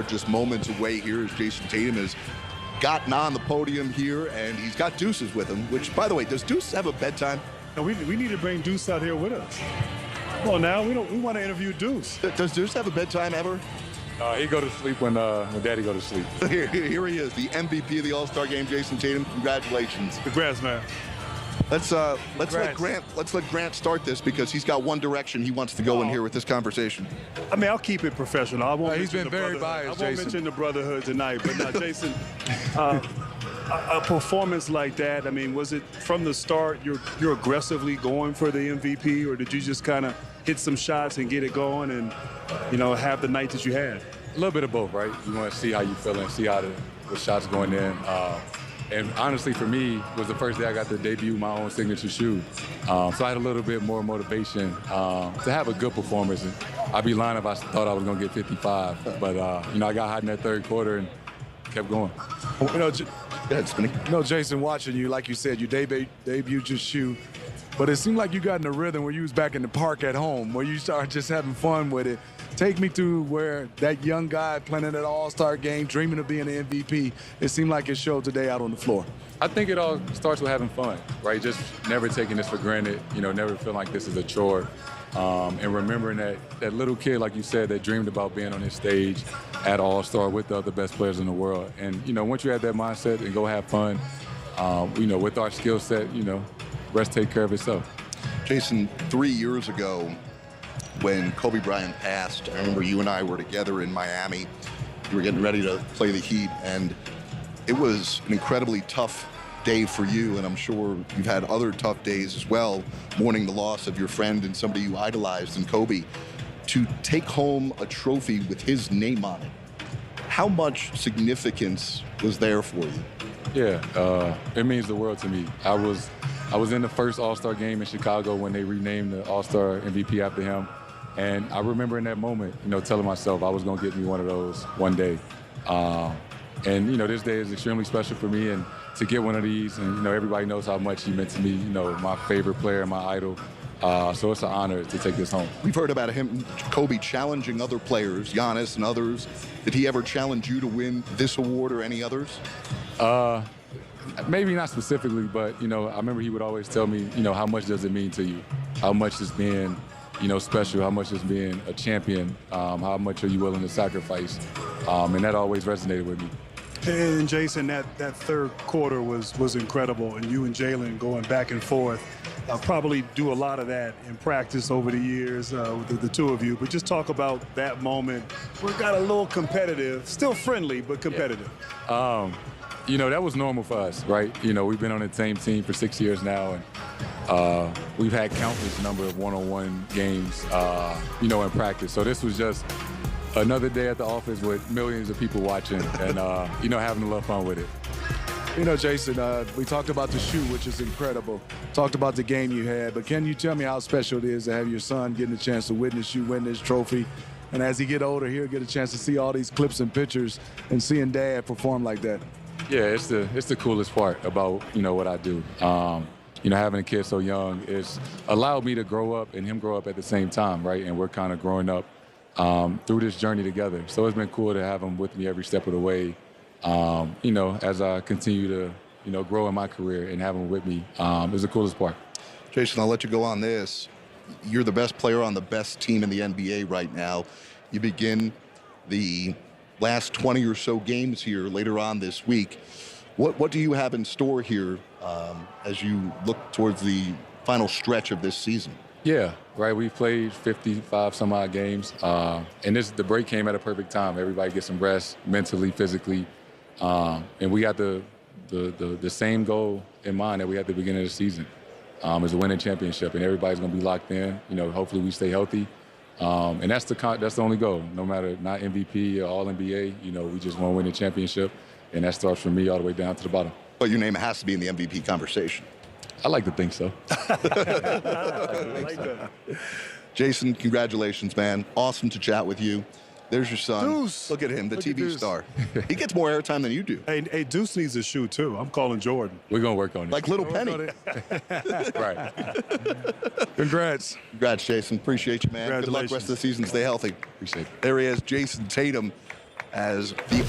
Just moments away here as Jayson Tatum has gotten on the podium here, and he's got Deuces with him, which, by the way, does Deuce have a bedtime? No, we need to bring Deuce out here with us. Well, now we want to interview Deuce. Does Deuce have a bedtime ever? He go to sleep when Daddy go to sleep. Here he is, the MVP of the All-Star game, Jayson Tatum. Congratulations. Congrats, man. Let's let Grant start this because he's got one direction he wants to go in here with this conversation. I mean, I'll keep it professional. I won't he's been very biased, I won't mention the brotherhood tonight, but now, Jayson, a performance like that, I mean, was it from the start you're aggressively going for the MVP, or did you just kind of hit some shots and get it going and, have the night that you had? A little bit of both, right? You want to see how you feeling, see how the shots going in. And honestly, for me, it was the first day I got to debut my own signature shoe. So I had a little bit more motivation to have a good performance. And I'd be lying if I thought I was going to get 55. But, I got hot in that third quarter and kept going. Jayson, watching you, like you said, you debuted your shoe. But it seemed like you got in a rhythm where you was back in the park at home, where you started just having fun with it. Take me through where that young guy playing in that All-Star game, dreaming of being an MVP, it seemed like it showed today out on the floor. I think it all starts with having fun, right? Just never taking this for granted, never feeling like this is a chore. And remembering that little kid, like you said, that dreamed about being on this stage at All-Star with the other best players in the world. And, once you have that mindset and go have fun, with our skill set, rest take care of itself. Jayson, 3 years ago, when Kobe Bryant passed, I remember you and I were together in Miami. You were getting ready to play the Heat, and it was an incredibly tough day for you, and I'm sure you've had other tough days as well, mourning the loss of your friend and somebody you idolized in Kobe. To take home a trophy with his name on it, how much significance was there for you? Yeah, it means the world to me. I was in the first All-Star game in Chicago when they renamed the All-Star MVP after him. And I remember in that moment, telling myself I was going to get me one of those one day. And this day is extremely special for me. And to get one of these, and, everybody knows how much he meant to me, my favorite player, my idol. So it's an honor to take this home. We've heard about him, Kobe, challenging other players, Giannis and others. Did he ever challenge you to win this award or any others? Maybe not specifically, but, I remember he would always tell me, how much does it mean to you? How much is being, special? How much is being a champion? How much are you willing to sacrifice? And that always resonated with me. And Jayson, that third quarter was incredible, and you and Jalen going back and forth. I'll probably do a lot of that in practice over the years with the two of you, but just talk about that moment where it got a little competitive, still friendly, but competitive. Yeah. That was normal for us, right? We've been on the same team for 6 years now, and we've had countless number of one-on-one games, in practice. So this was just another day at the office with millions of people watching and, having a little fun with it. Jayson, we talked about the shoe, which is incredible. Talked about the game you had, but can you tell me how special it is to have your son getting a chance to witness you win this trophy? And as he get older, he'll get a chance to see all these clips and pictures and seeing Dad perform like that. Yeah, it's the coolest part about, what I do. Having a kid so young is allowed me to grow up and him grow up at the same time, right? And we're kind of growing up through this journey together. So it's been cool to have him with me every step of the way, as I continue to, grow in my career and have him with me is the coolest part. Jayson, I'll let you go on this. You're the best player on the best team in the NBA right now. You begin the last 20 or so games here later on this week. What do you have in store here as you look towards the final stretch of this season? Yeah, right. We've played 55 some odd games, and the break came at a perfect time. Everybody gets some rest mentally, physically, and we got the same goal in mind that we had at the beginning of the season, is a winning championship, and everybody's going to be locked in. Hopefully we stay healthy. And that's the only goal. No matter not MVP or All NBA, we just want to win the championship, and that starts from me all the way down to the bottom. But your name has to be in the MVP conversation. I like to think so. I like that. Jayson, congratulations, man. Awesome to chat with you. There's your son. Deuce. Look at him, the Look at TV Deuce. star. He gets more airtime than you do. Hey, Deuce needs a shoe, too. I'm calling Jordan. We're going to work on it. Like Little Penny. Right. Congrats. Congrats, Jayson. Appreciate you, man. Good luck rest of the season. Stay healthy. Appreciate it. There he is, Jayson Tatum. as the